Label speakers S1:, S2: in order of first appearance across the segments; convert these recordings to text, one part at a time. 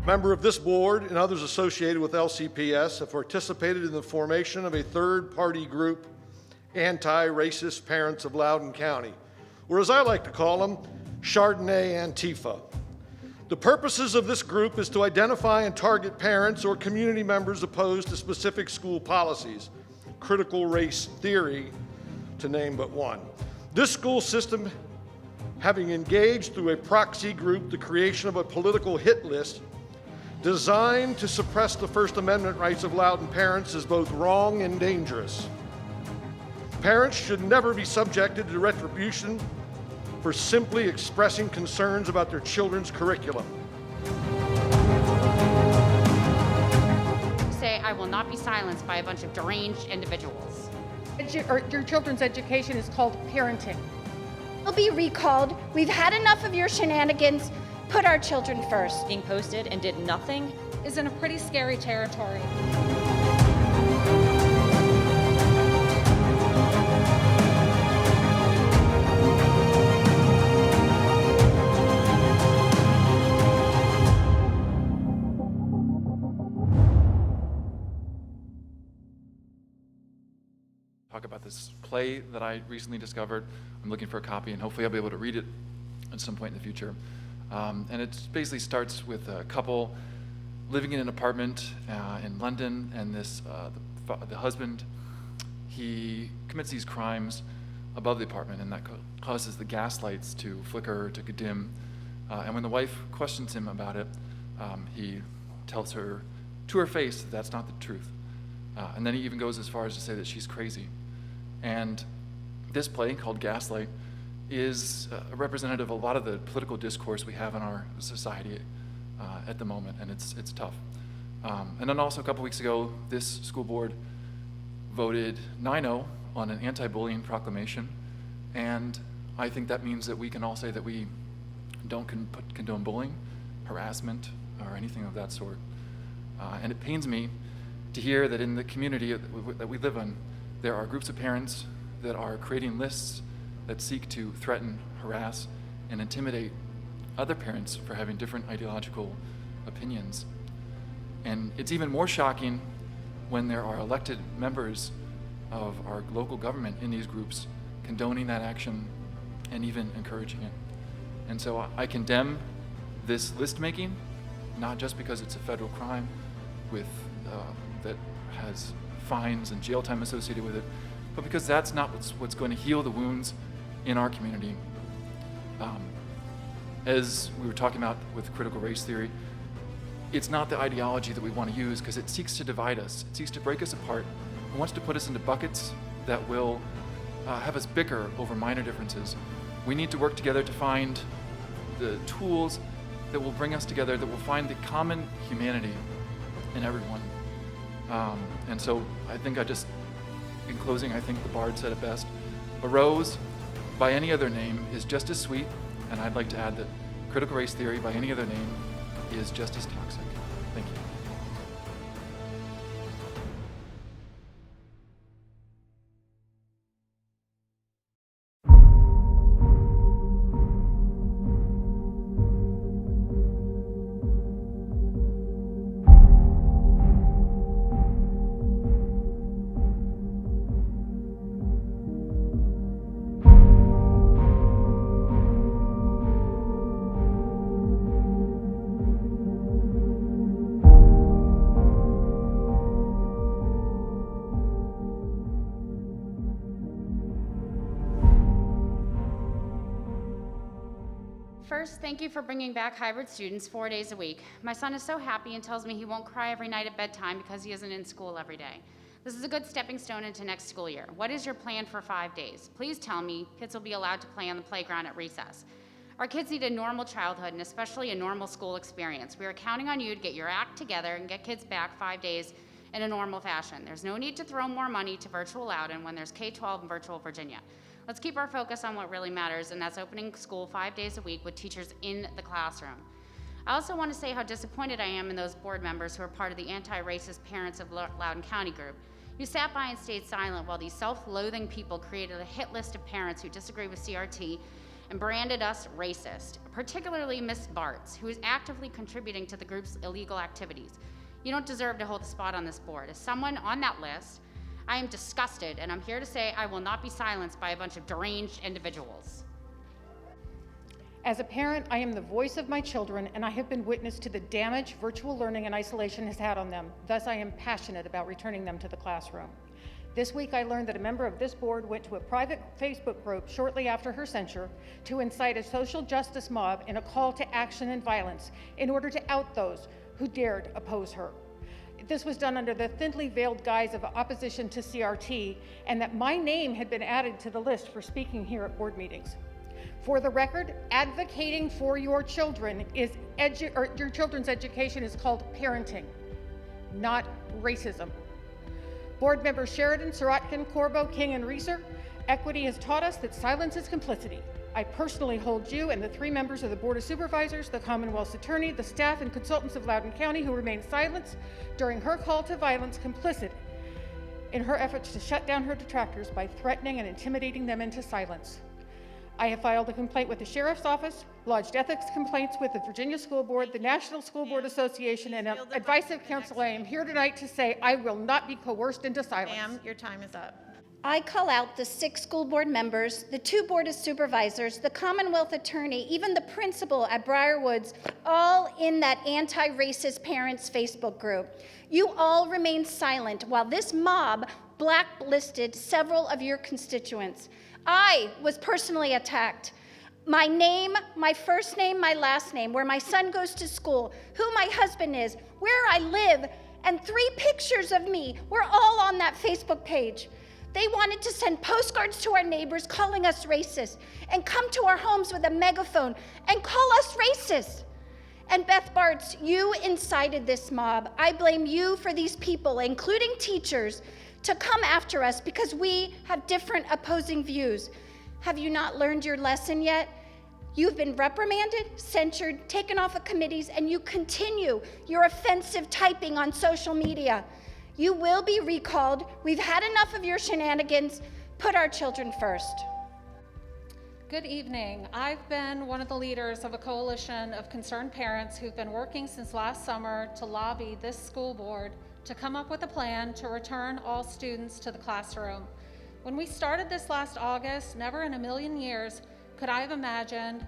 S1: Member of this board and others associated with LCPS have participated in the formation of a third-party group, Anti-Racist Parents of Loudoun County, or as I like to call them, Chardonnay Antifa. The purposes of this group is to identify and target parents or community members opposed to specific school policies, critical race theory, to name but one. This school system, having engaged through a proxy group the creation of a political hit list designed to suppress the First Amendment rights of Loudoun parents, is both wrong and dangerous. Parents should never be subjected to retribution for simply expressing concerns about their children's curriculum.
S2: Say, I will not be silenced by a bunch of deranged individuals.
S3: Your children's education is called parenting.
S4: Will be recalled. We've had enough of your shenanigans. Put our children first.
S5: Being posted and did nothing is in a pretty scary territory.
S6: Talk about this play that I recently discovered. I'm looking for a copy, and hopefully I'll be able to read it at some point in the future. And it basically starts with a couple living in an apartment in London, and the husband, he commits these crimes above the apartment, and that causes the gas lights to flicker, to dim. And when the wife questions him about it, he tells her to her face that that's not the truth. And then he even goes as far as to say that she's crazy. And this play, called Gaslight, is a representative of a lot of the political discourse we have in our society at the moment, and it's tough. And then also a couple weeks ago, this school board voted 9-0 on an anti-bullying proclamation, and I think that means that we can all say that we don't condone bullying, harassment, or anything of that sort. And it pains me to hear that in the community that we live in, there are groups of parents that are creating lists that seek to threaten, harass, and intimidate other parents for having different ideological opinions. And it's even more shocking when there are elected members of our local government in these groups condoning that action and even encouraging it. And so I condemn this list making, not just because it's a federal crime that has fines and jail time associated with it, but because that's not what's going to heal the wounds in our community. As we were talking about with critical race theory, it's not the ideology that we want to use because it seeks to divide us. It seeks to break us apart. It wants to put us into buckets that will have us bicker over minor differences. We need to work together to find the tools that will bring us together, that will find the common humanity in everyone. And so I think in closing, I think the bard said it best. A rose by any other name is just as sweet, and I'd like to add that critical race theory by any other name is just as toxic. Thank you.
S2: First, thank you for bringing back hybrid students 4 days a week. My son is so happy and tells me he won't cry every night at bedtime because he isn't in school every day. This is a good stepping stone into next school year. What is your plan for 5 days? Please tell me kids will be allowed to play on the playground at recess. Our kids need a normal childhood and especially a normal school experience. We are counting on you to get your act together and get kids back 5 days in a normal fashion. There's no need to throw more money to virtual Loudoun when there's K-12 and virtual Virginia. Let's keep our focus on what really matters, and that's opening school 5 days a week with teachers in the classroom. I also want to say how disappointed I am in those board members who are part of the Anti-Racist Parents of Loudoun County group. You sat by and stayed silent while these self-loathing people created a hit list of parents who disagree with CRT and branded us racist, particularly Miss Bartz, who is actively contributing to the group's illegal activities. You don't deserve to hold a spot on this board. As someone on that list, I am disgusted, and I'm here to say I will not be silenced by a bunch of deranged individuals.
S3: As a parent, I am the voice of my children, and I have been witness to the damage virtual learning and isolation has had on them. Thus, I am passionate about returning them to the classroom. This week, I learned that a member of this board went to a private Facebook group shortly after her censure to incite a social justice mob in a call to action and violence in order to out those who dared oppose her. This was done under the thinly veiled guise of opposition to CRT, and that my name had been added to the list for speaking here at board meetings. For the record, advocating for your children your children's education is called parenting, not racism. Board members Sheridan, Sirotkin, Corbo, King, and Reeser, equity has taught us that silence is complicity. I personally hold you and the 3 members of the Board of Supervisors, the Commonwealth's attorney, the staff and consultants of Loudoun County who remained silent during her call to violence complicit in her efforts to shut down her detractors by threatening and intimidating them into silence. I have filed a complaint with the Sheriff's Office, lodged ethics complaints with the Virginia School Board, the National School Board Association, and Advisive Council. I am here tonight to say I will not be coerced into silence.
S7: Ma'am, your time is up.
S4: I call out the 6 school board members, the 2 board of supervisors, the Commonwealth attorney, even the principal at Briarwoods, all in that anti-racist parents Facebook group. You all remained silent while this mob blacklisted several of your constituents. I was personally attacked. My name, my first name, my last name, where my son goes to school, who my husband is, where I live, and 3 pictures of me were all on that Facebook page. They wanted to send postcards to our neighbors calling us racist and come to our homes with a megaphone and call us racist. And Beth Bartz, you incited this mob. I blame you for these people, including teachers, to come after us because we have different opposing views. Have you not learned your lesson yet? You've been reprimanded, censured, taken off of committees, and you continue your offensive typing on social media. You will be recalled. We've had enough of your shenanigans. Put our children first.
S5: Good evening. I've been one of the leaders of a coalition of concerned parents who've been working since last summer to lobby this school board to come up with a plan to return all students to the classroom. When we started this last August, never in a million years could I have imagined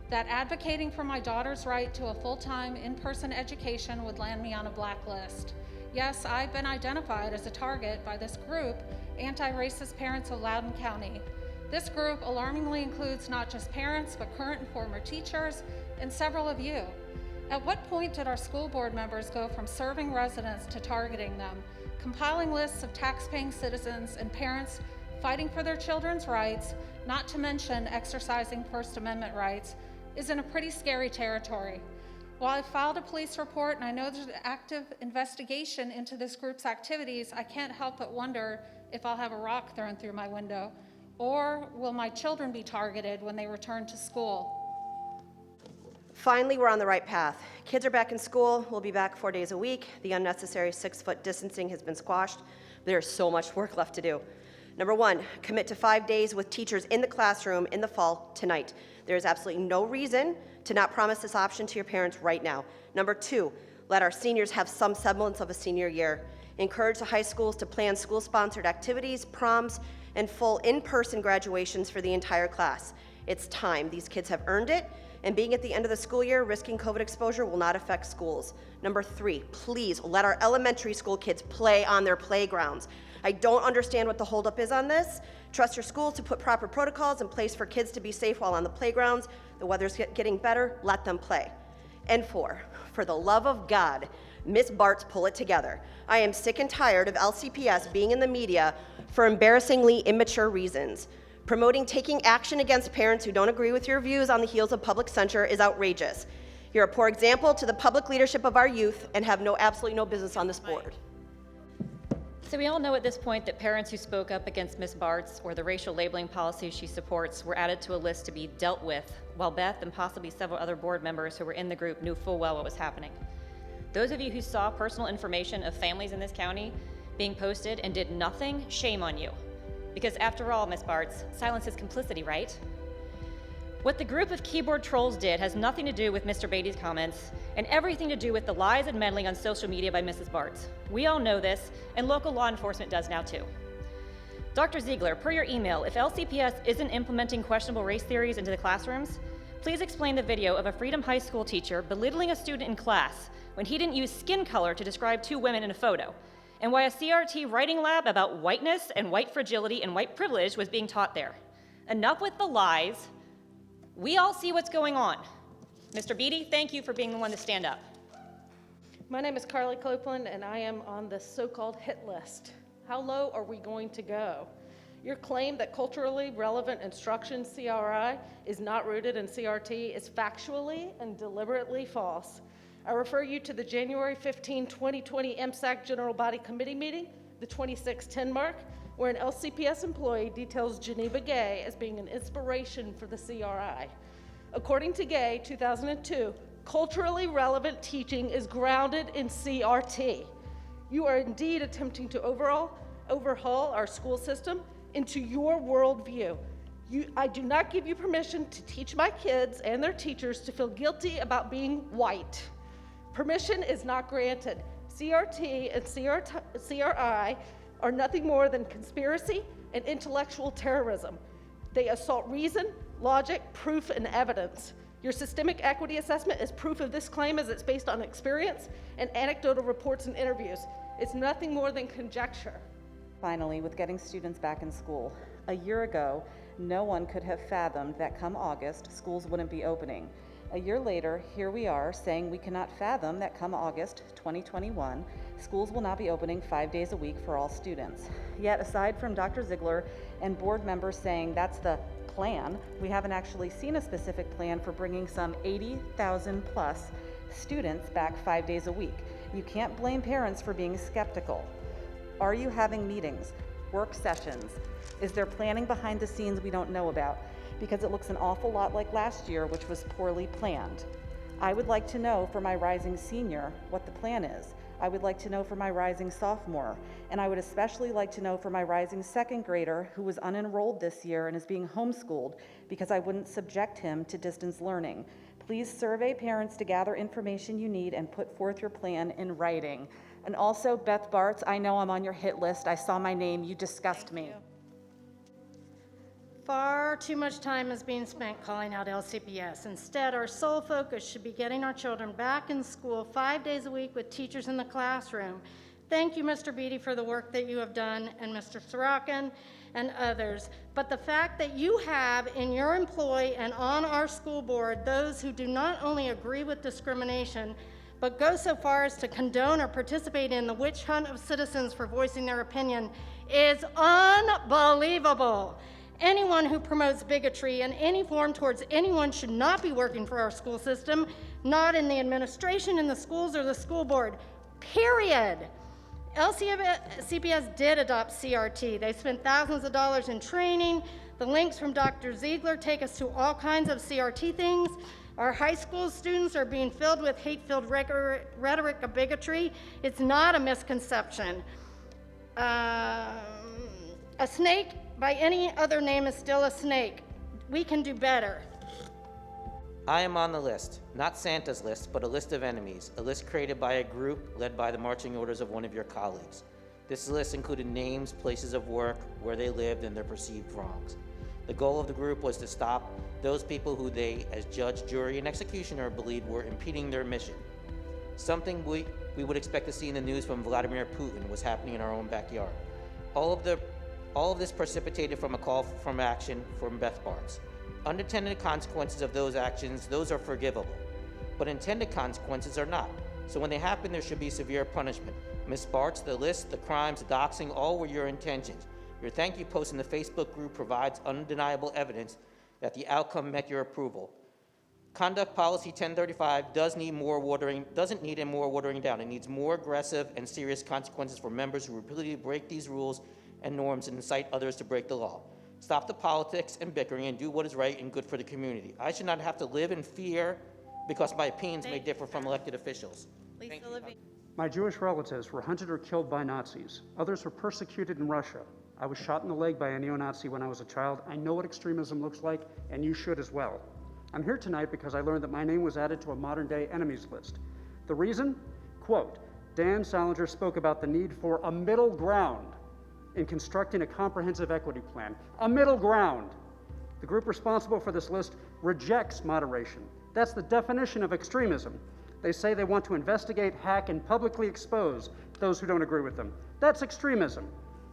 S5: that advocating for my daughter's right to a full-time in-person education would land me on a blacklist. Yes, I've been identified as a target by this group, Anti-Racist Parents of Loudoun County. This group alarmingly includes not just parents, but current and former teachers, and several of you. At what point did our school board members go from serving residents to targeting them? Compiling lists of tax-paying citizens and parents fighting for their children's rights, not to mention exercising First Amendment rights, is in a pretty scary territory. While I filed a police report and I know there's an active investigation into this group's activities, I can't help but wonder if I'll have a rock thrown through my window, or will my children be targeted when they return to school?
S8: Finally, we're on the right path. Kids are back in school. We'll be back 4 days a week. The unnecessary 6-foot distancing has been squashed. There's so much work left to do. Number 1, commit to 5 days with teachers in the classroom in the fall tonight. There is absolutely no reason to not promise this option to your parents right now. Number 2, let our seniors have some semblance of a senior year. Encourage the high schools to plan school-sponsored activities, proms, and full in-person graduations for the entire class. It's time. These kids have earned it, and being at the end of the school year, risking COVID exposure will not affect schools. Number 3, please let our elementary school kids play on their playgrounds. I don't understand what the holdup is on this. Trust your schools to put proper protocols in place for kids to be safe while on the playgrounds. The weather's getting better, let them play. And 4, for the love of God, Miss Bartz, pull it together. I am sick and tired of LCPS being in the media for embarrassingly immature reasons. Promoting taking action against parents who don't agree with your views on the heels of public censure is outrageous. You're a poor example to the public leadership of our youth and have absolutely no business on this board.
S9: So we all know at this point that parents who spoke up against Ms. Bartz or the racial labeling policies she supports were added to a list to be dealt with, while Beth and possibly several other board members who were in the group knew full well what was happening. Those of you who saw personal information of families in this county being posted and did nothing, shame on you. Because after all, Ms. Bartz, silence is complicity, right? What the group of keyboard trolls did has nothing to do with Mr. Beatty's comments and everything to do with the lies and meddling on social media by Mrs. Bartz. We all know this, and local law enforcement does now too. Dr. Ziegler, per your email, if LCPS isn't implementing questionable race theories into the classrooms, please explain the video of a Freedom High School teacher belittling a student in class when he didn't use skin color to describe two women in a photo, and why a CRT writing lab about whiteness and white fragility and white privilege was being taught there. Enough with the lies. We all see what's going on. Mr. Beatty, thank you for being the one to stand up.
S7: My name is Carly Copeland, and I am on the so-called hit list. How low are we going to go? Your claim that culturally relevant instruction, CRI, is not rooted in CRT is factually and deliberately false. I refer you to the January 15, 2020 MSAC General Body Committee meeting, the 2610 mark, where an LCPS employee details Geneva Gay as being an inspiration for the CRI. According to Gay, 2002, culturally relevant teaching is grounded in CRT. You are indeed attempting to overhaul our school system into your worldview. I do not give you permission to teach my kids and their teachers to feel guilty about being white. Permission is not granted. CRT and CRI are nothing more than conspiracy and intellectual terrorism. They assault reason, logic, proof, and evidence. Your systemic equity assessment is proof of this claim as it's based on experience and anecdotal reports and interviews. It's nothing more than conjecture.
S10: Finally, with getting students back in school, a year ago, no one could have fathomed that come August, schools wouldn't be opening. A year later, here we are saying we cannot fathom that come August 2021, schools will not be opening 5 days a week for all students. Yet, aside from Dr. Ziegler and board members saying that's the plan, we haven't actually seen a specific plan for bringing some 80,000 plus students back 5 days a week. You can't blame parents for being skeptical. Are you having meetings, work sessions? Is there planning behind the scenes we don't know about? Because it looks an awful lot like last year, which was poorly planned. I would like to know for my rising senior what the plan is. I would like to know for my rising sophomore, and I would especially like to know for my rising second grader who was unenrolled this year and is being homeschooled because I wouldn't subject him to distance learning. Please survey parents to gather information you need and put forth your plan in writing. And also, Beth Bartz, I know I'm on your hit list. I saw my name. You disgust me.
S11: Far too much time is being spent calling out LCPS. Instead, our sole focus should be getting our children back in school 5 days a week with teachers in the classroom. Thank you, Mr. Beatty, for the work that you have done, and Mr. Sorokin and others. But the fact that you have in your employ and on our school board those who do not only agree with discrimination, but go so far as to condone or participate in the witch hunt of citizens for voicing their opinion is unbelievable. Anyone who promotes bigotry in any form towards anyone should not be working for our school system, not in the administration, in the schools, or the school board, period. LCPS did adopt CRT. They spent thousands of dollars in training. The links from Dr. Ziegler take us to all kinds of CRT things. Our high school students are being filled with hate-filled rhetoric of bigotry. It's not a misconception. A snake by any other name is still a snake. We can do better.
S12: I am on the list, not Santa's list, but a list of enemies, a list created by a group led by the marching orders of one of your colleagues. This list included names, places of work, where they lived, and their perceived wrongs. The goal of the group was to stop those people who they, as judge, jury, and executioner, believed were impeding their mission. Something we would expect to see in the news from Vladimir Putin was happening in our own backyard. All of this precipitated from a call for action from Beth Bartz. Unintended consequences of those actions, those are forgivable. But intended consequences are not. So when they happen, there should be severe punishment. Ms. Bartz, the list, the crimes, the doxing, all were your intentions. Your thank you post in the Facebook group provides undeniable evidence that the outcome met your approval. Conduct Policy 1035 doesn't need more watering down. It needs more aggressive and serious consequences for members who repeatedly break these rules and norms and incite others to break the law. Stop the politics and bickering and do what is right and good for the community. I should not have to live in fear because my opinions may differ from elected officials.
S13: My Jewish relatives were hunted or killed by Nazis. Others were persecuted in Russia. I was shot in the leg by a neo-Nazi when I was a child. I know what extremism looks like, and you should as well. I'm here tonight because I learned that my name was added to a modern-day enemies list. The reason? Quote, Dan Salinger spoke about the need for a middle ground in constructing a comprehensive equity plan. A middle ground. The group responsible for this list rejects moderation. That's the definition of extremism. They say they want to investigate, hack, and publicly expose those who don't agree with them. That's extremism.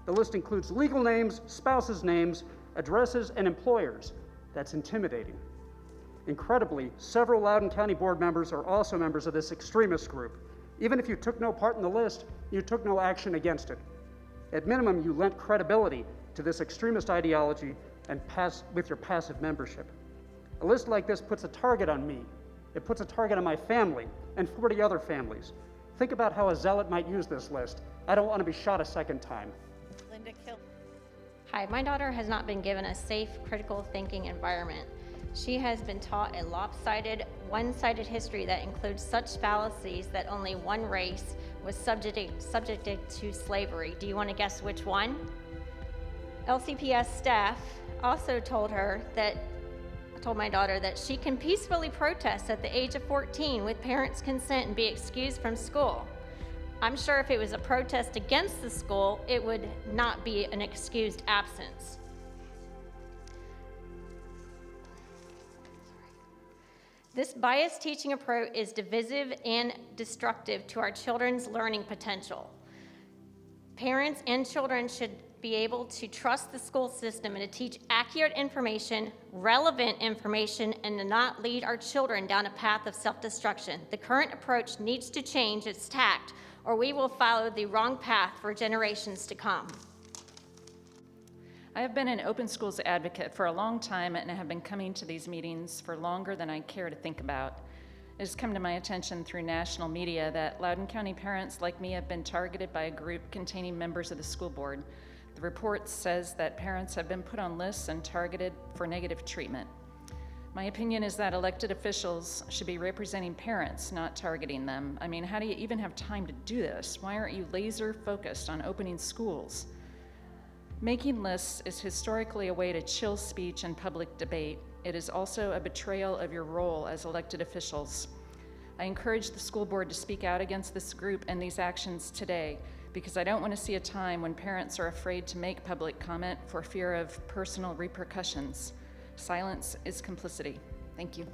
S13: The list includes legal names, spouses' names, addresses, and employers. That's intimidating. Incredibly, several Loudoun County board members are also members of this extremist group. Even if you took no part in the list, you took no action against it. At minimum, you lent credibility to this extremist ideology and with your passive membership. A list like this puts a target on me. It puts a target on my family and 40 other families. Think about how a zealot might use this list. I don't want to be shot a second time.
S14: Linda Kill. Hi, my daughter has not been given a safe, critical thinking environment. She has been taught a lopsided, one-sided history that includes such fallacies that only one race was subjected to slavery. Do you want to guess which one? LCPS staff also told my daughter that she can peacefully protest at the age of 14 with parents' consent and be excused from school. I'm sure if it was a protest against the school, it would not be an excused absence. This biased teaching approach is divisive and destructive to our children's learning potential. Parents and children should be able to trust the school system and to teach accurate information, relevant information, and to not lead our children down a path of self-destruction. The current approach needs to change its tact, or we will follow the wrong path for generations to come.
S15: I have been an open schools advocate for a long time and have been coming to these meetings for longer than I care to think about. It has come to my attention through national media that Loudoun County parents like me have been targeted by a group containing members of the school board. The report says that parents have been put on lists and targeted for negative treatment. My opinion is that elected officials should be representing parents, not targeting them. I mean, how do you even have time to do this? Why aren't you laser focused on opening schools? Making lists is historically a way to chill speech and public debate. It is also a betrayal of your role as elected officials. I encourage the school board to speak out against this group and these actions today, because I don't want to see a time when parents are afraid to make public comment for fear of personal repercussions. Silence is complicity. Thank you.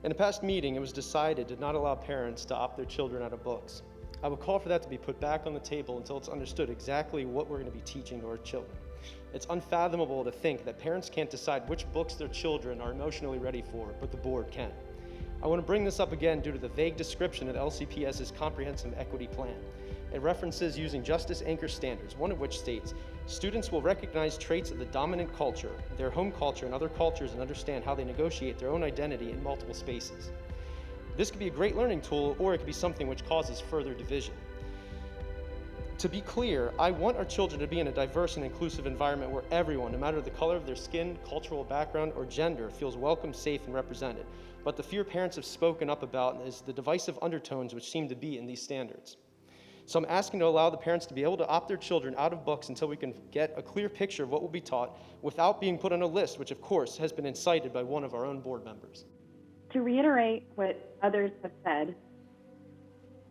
S16: In a past meeting, it was decided to not allow parents to opt their children out of books. I would call for that to be put back on the table until it's understood exactly what we're going to be teaching to our children. It's unfathomable to think that parents can't decide which books their children are emotionally ready for, but the board can. I want to bring this up again due to the vague description of LCPS's comprehensive equity plan. It references using justice anchor standards, one of which states, students will recognize traits of the dominant culture, their home culture, and other cultures and understand how they negotiate their own identity in multiple spaces. This could be a great learning tool, or it could be something which causes further division. To be clear, I want our children to be in a diverse and inclusive environment where everyone, no matter the color of their skin, cultural background, or gender, feels welcome, safe, and represented. But the fear parents have spoken up about is the divisive undertones which seem to be in these standards. So I'm asking to allow the parents to be able to opt their children out of books until we can get a clear picture of what will be taught without being put on a list, which of course has been incited by one of our own board members.
S17: To reiterate what others have said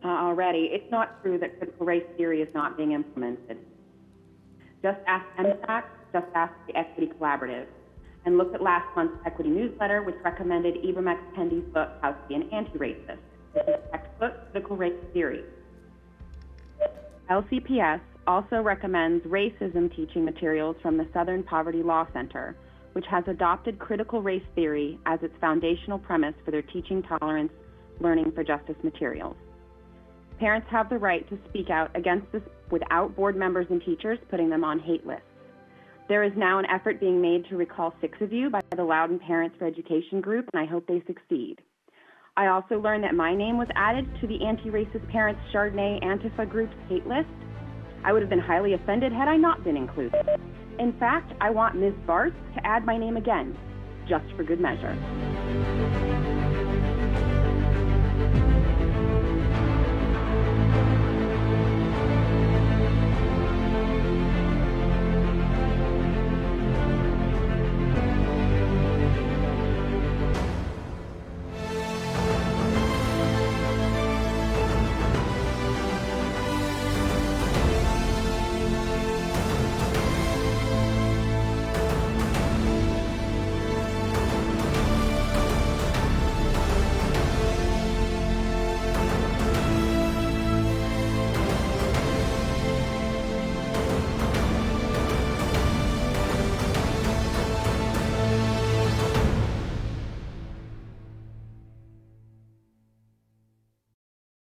S17: already, it's not true that critical race theory is not being implemented. Just ask MSAC, just ask the Equity Collaborative, and look at last month's Equity newsletter, which recommended Ibram X. Kendi's book, How to Be an Anti-Racist, which is textbook critical race theory. LCPS also recommends racism teaching materials from the Southern Poverty Law Center, which has adopted critical race theory as its foundational premise for their teaching tolerance, learning for justice materials. Parents have the right to speak out against this without board members and teachers putting them on hate lists. There is now an effort being made to recall 6 of you by the Loudoun Parents for Education group, and I hope they succeed. I also learned that my name was added to the Anti-Racist Parents Chardonnay Antifa group's hate list. I would have been highly offended had I not been included. In fact, I want Ms. Bartz to add my name again, just for good measure.